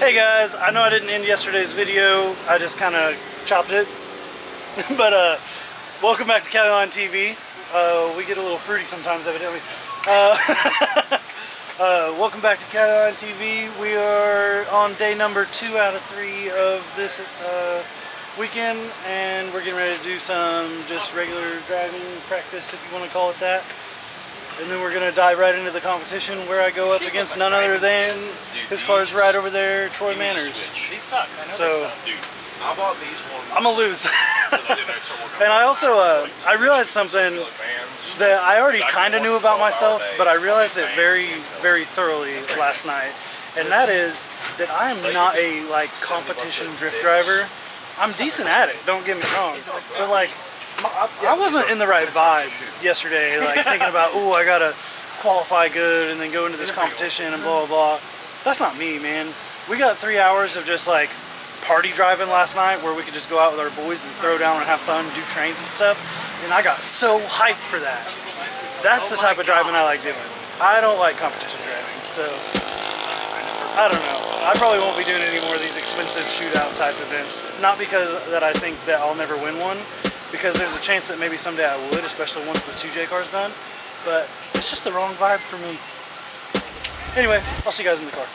Hey guys, I know I didn't end yesterday's video, I just kind of chopped it, but welcome back to CountyLine TV. We get a little fruity sometimes, evidently. Welcome back to CountyLine TV. We are on day number 2 out of 3 of this weekend, and we're getting ready to do some just regular driving practice, if you want to call it that. And then we're going to dive right into the competition where I go up against none other than his car's right over there, Troy Manners. So, I bought these ones. I'm going to lose. And I also, I realized something that I already kind of knew about myself, but I realized it very, very thoroughly last night. And that is that I am not a, competition drift driver. I'm decent at it, don't get me wrong. But, I wasn't in the right vibe yesterday, thinking about, oh, I gotta qualify good and then go into this competition and blah, blah, blah. That's not me, man. We got 3 hours of just, party driving last night where we could just go out with our boys and throw down and have fun and do trains and stuff. And I got so hyped for that. That's the type of driving I like doing. I don't like competition driving, so I don't know. I probably won't be doing any more of these expensive shootout type events. Not because that I think that I'll never win one, because there's a chance that maybe someday I would, especially once the 2J car's done. But it's just the wrong vibe for me. Anyway, I'll see you guys in the car.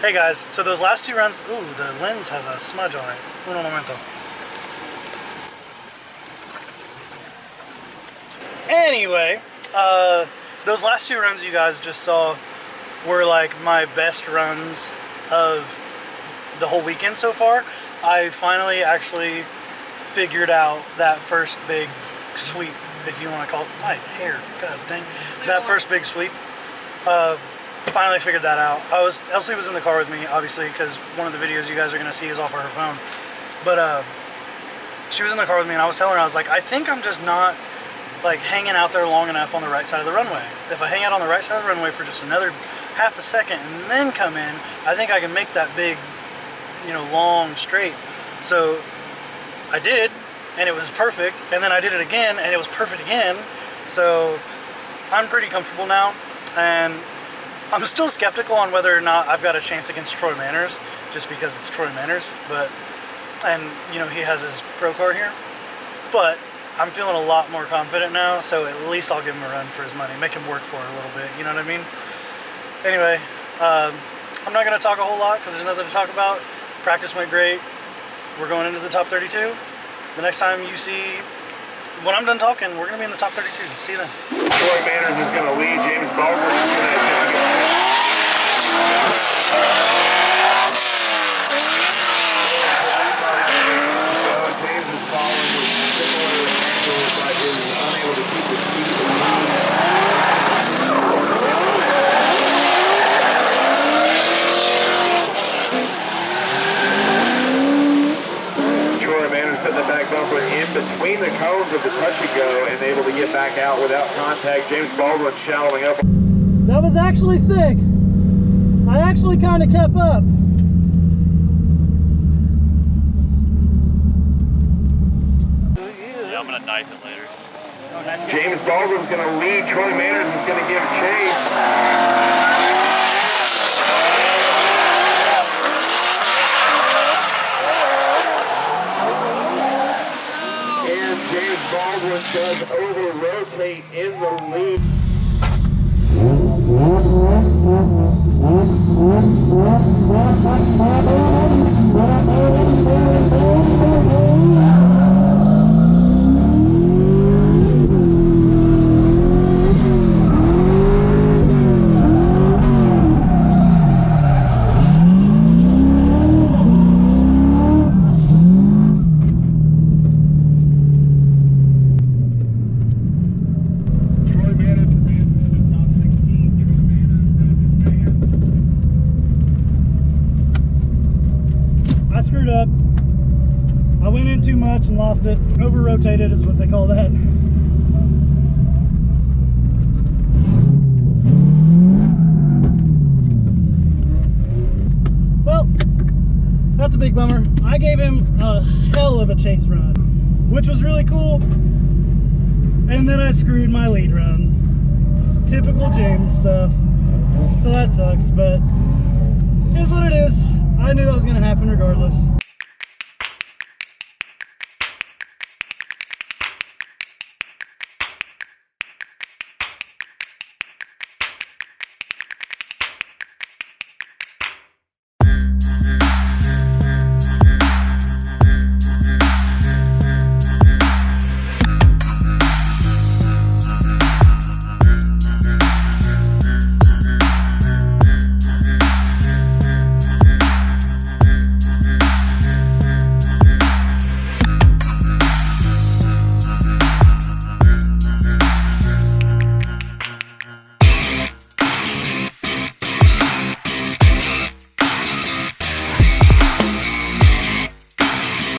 Hey guys, so those last 2 runs, ooh, the lens has a smudge on it. Uno momento. Anyway, those last 2 runs you guys just saw were like my best runs of the whole weekend so far. I finally actually figured out that first big sweep, if you want to call it. My hair, god dang. That first big sweep. Finally figured that out. Elsie was in the car with me, obviously, because one of the videos you guys are going to see is off of her phone. But she was in the car with me, and I was telling her, I was like, I think I'm just not like hanging out there long enough on the right side of the runway. If I hang out on the right side of the runway for just another half a second and then come in, I think I can make that big, you know, long straight. So I did, and it was perfect. And then I did it again, and it was perfect again. So I'm pretty comfortable now, and I'm still skeptical on whether or not I've got a chance against Troy Manners, just because it's Troy Manners. But, and you know, he has his pro car here. But I'm feeling a lot more confident now, so at least I'll give him a run for his money, make him work for it a little bit, you know what I mean? Anyway, I'm not going to talk a whole lot because there's nothing to talk about. Practice went great. We're going into the top 32. The next time you see, when I'm done talking, we're going to be in the top 32. See you then. Troy Manners is going to lead. James Baldwin is going to James is following with similar angles, but is unable to keep the speed. Troy Manners putting the back bumper in between the cones of the touch and go and able to get back out without contact. James Baldwin shallowing up. That was actually sick. I actually kind of kept up. Yeah, I'm gonna knife it later. James Baldwin's going to lead. Troy Manners is going to give chase. And James Baldwin does over-rotate in the lead. I screwed up. I went in too much and lost it. Over-rotated is what they call that. Well, that's a big bummer. I gave him a hell of a chase run, which was really cool. And then I screwed my lead run. Typical James stuff. So that sucks, but it is what it is. I knew that was going to happen regardless.